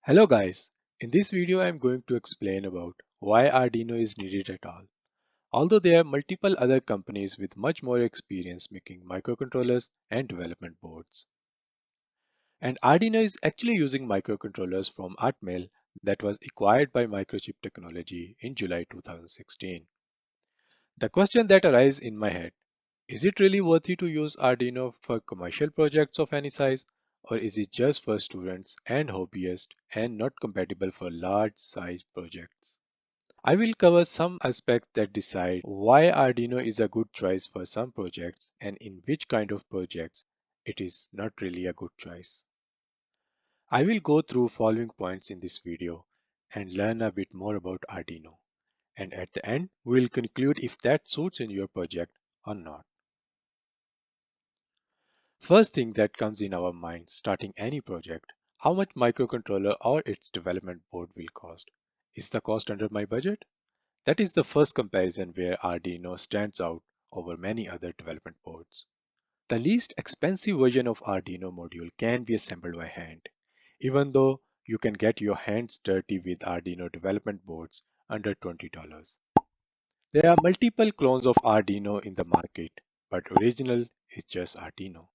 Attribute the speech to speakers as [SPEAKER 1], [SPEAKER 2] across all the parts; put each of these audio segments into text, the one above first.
[SPEAKER 1] Hello guys, in this video I am going to explain about why Arduino is needed at all. Although there are multiple other companies with much more experience making microcontrollers and development boards. And Arduino is actually using microcontrollers from Atmel that was acquired by Microchip Technology in July 2016. The question that arises in my head, is it really worthy to use Arduino for commercial projects of any size, or is it just for students and hobbyists and not compatible for large size projects? I will cover some aspects that decide why Arduino is a good choice for some projects and in which kind of projects it is not really a good choice. I will go through following points in this video and learn a bit more about Arduino. And at the end, we will conclude if that suits in your project or not. First thing that comes in our mind starting any project, how much microcontroller or its development board will cost. Is the cost under my budget? That is the first comparison where Arduino stands out over many other development boards. The least expensive version of Arduino module can be assembled by hand, even though you can get your hands dirty with Arduino development boards under $20. There are multiple clones of Arduino in the market, but original is just Arduino.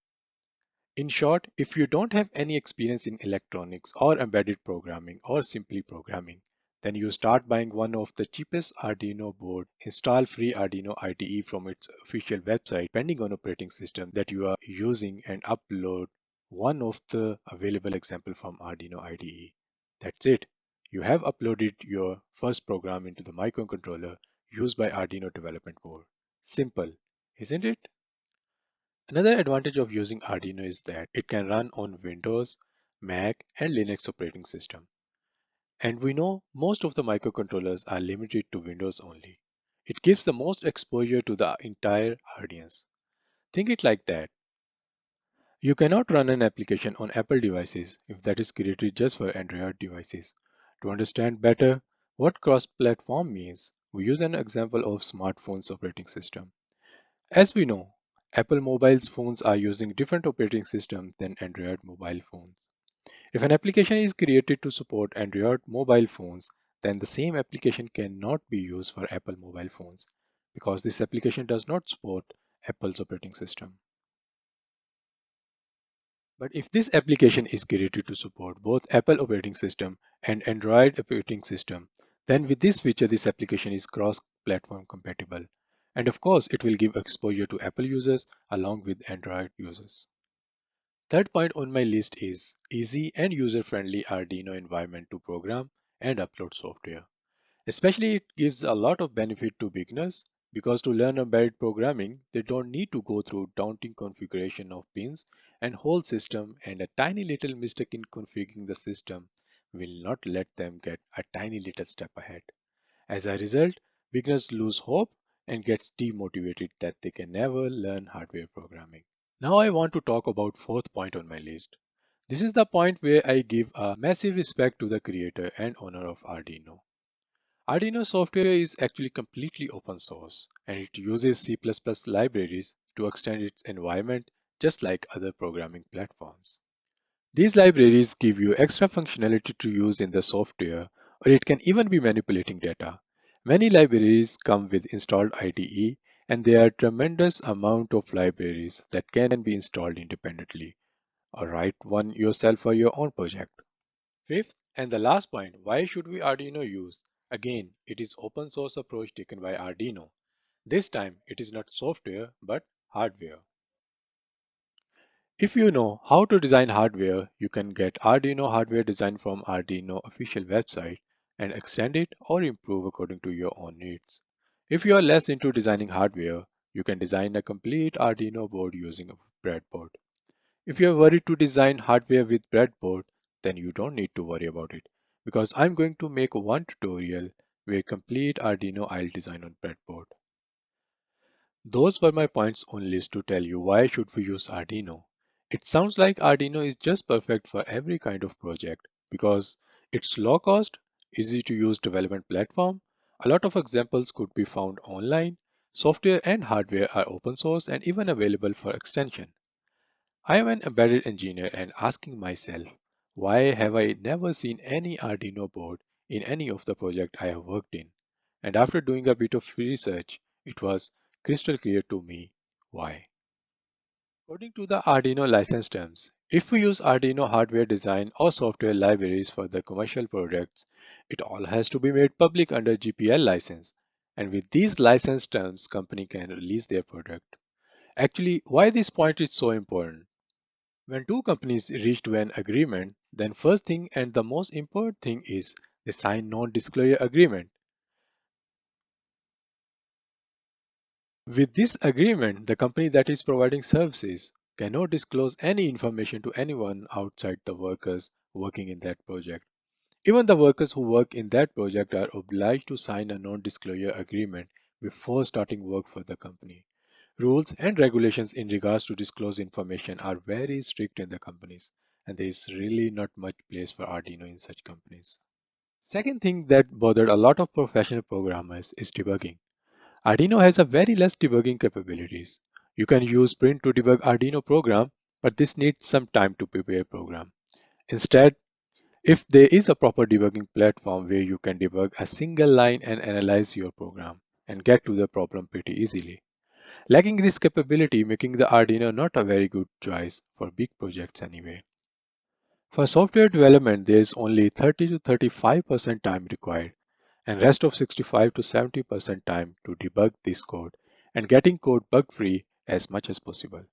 [SPEAKER 1] In short, if you don't have any experience in electronics or embedded programming or simply programming, then you start buying one of the cheapest Arduino board, install free Arduino IDE from its official website depending on operating system that you are using and upload one of the available example from Arduino IDE. That's it. You have uploaded your first program into the microcontroller used by Arduino development board. Simple, isn't it? Another advantage of using Arduino is that it can run on Windows, Mac, and Linux operating system. And we know most of the microcontrollers are limited to Windows only. It gives the most exposure to the entire audience. Think it like that. You cannot run an application on Apple devices if that is created just for Android devices. To understand better what cross-platform means, we use an example of smartphones operating system. As we know, Apple mobile phones are using different operating systems than Android mobile phones. If an application is created to support Android mobile phones, then the same application cannot be used for Apple mobile phones because this application does not support Apple's operating system. But if this application is created to support both Apple operating system and Android operating system, then with this feature, this application is cross-platform compatible. And of course, it will give exposure to Apple users along with Android users. Third point on my list is easy and user-friendly Arduino environment to program and upload software. Especially it gives a lot of benefit to beginners because to learn embedded programming, they don't need to go through daunting configuration of pins and whole system, and a tiny little mistake in configuring the system will not let them get a tiny little step ahead. As a result, beginners lose hope and gets demotivated that they can never learn hardware programming. Now I want to talk about fourth point on my list. This is the point where I give a massive respect to the creator and owner of Arduino. Arduino software is actually completely open source and it uses C++ libraries to extend its environment just like other programming platforms. These libraries give you extra functionality to use in the software, or it can even be manipulating data. Many libraries come with installed IDE, and there are tremendous amount of libraries that can be installed independently, or write one yourself for your own project. Fifth and the last point, why should we Arduino use? Again, it is open source approach taken by Arduino. This time it is not software but hardware. If you know how to design hardware, you can get Arduino hardware design from Arduino official website and extend it or improve according to your own needs. If you are less into designing hardware, you can design a complete Arduino board using a breadboard. If you are worried to design hardware with breadboard, then you don't need to worry about it because I'm going to make one tutorial where complete Arduino I'll design on breadboard. Those were my points on list to tell you why should we use Arduino. It sounds like Arduino is just perfect for every kind of project because it's low cost, easy to use development platform. A lot of examples could be found online. Software and hardware are open source and even available for extension. I am an embedded engineer and asking myself, Why have I never seen any Arduino board in any of the projects I have worked in? And after doing a bit of research, it was crystal clear to me why. According to the Arduino license terms, if we use Arduino hardware design or software libraries for the commercial products, it all has to be made public under GPL license. And with these license terms, company can release their product. Actually, why this point is so important? When two companies reach to an agreement, then first thing and the most important thing is they sign non-disclosure agreement. With this agreement, the company that is providing services cannot disclose any information to anyone outside the workers working in that project. Even the workers who work in that project are obliged to sign a non-disclosure agreement before starting work for the company. Rules and regulations in regards to disclosed information are very strict in the companies, and there is really not much place for Arduino in such companies. Second thing that bothered a lot of professional programmers is debugging. Arduino has a very less debugging capabilities. You can use Sprint to debug Arduino program, but this needs some time to prepare program. Instead, if there is a proper debugging platform where you can debug a single line and analyze your program and get to the problem pretty easily. Lacking this capability making the Arduino not a very good choice for big projects anyway. For software development, there is only 30 to 35% time required and rest of 65 to 70% time to debug this code and getting code bug free as much as possible.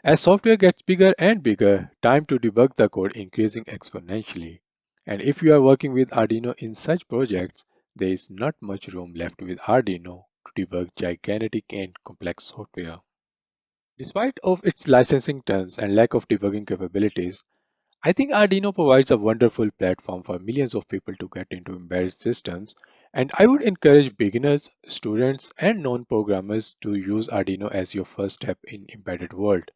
[SPEAKER 1] As software gets bigger and bigger, time to debug the code increasing exponentially. And if you are working with Arduino in such projects, there is not much room left with Arduino to debug gigantic and complex software. Despite of its licensing terms and lack of debugging capabilities, I think Arduino provides a wonderful platform for millions of people to get into embedded systems, and I would encourage beginners, students, and non-programmers to use Arduino as your first step in embedded world.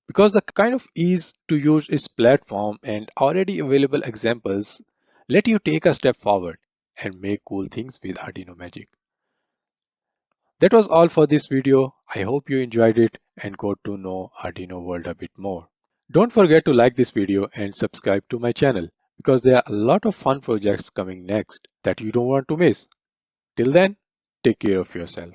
[SPEAKER 1] Because the kind of ease to use its platform and already available examples let you take a step forward and make cool things with Arduino Magic. That was all for this video. I hope you enjoyed it and got to know Arduino world a bit more. Don't forget to like this video and subscribe to my channel because there are a lot of fun projects coming next that you don't want to miss. Till then, take care of yourself.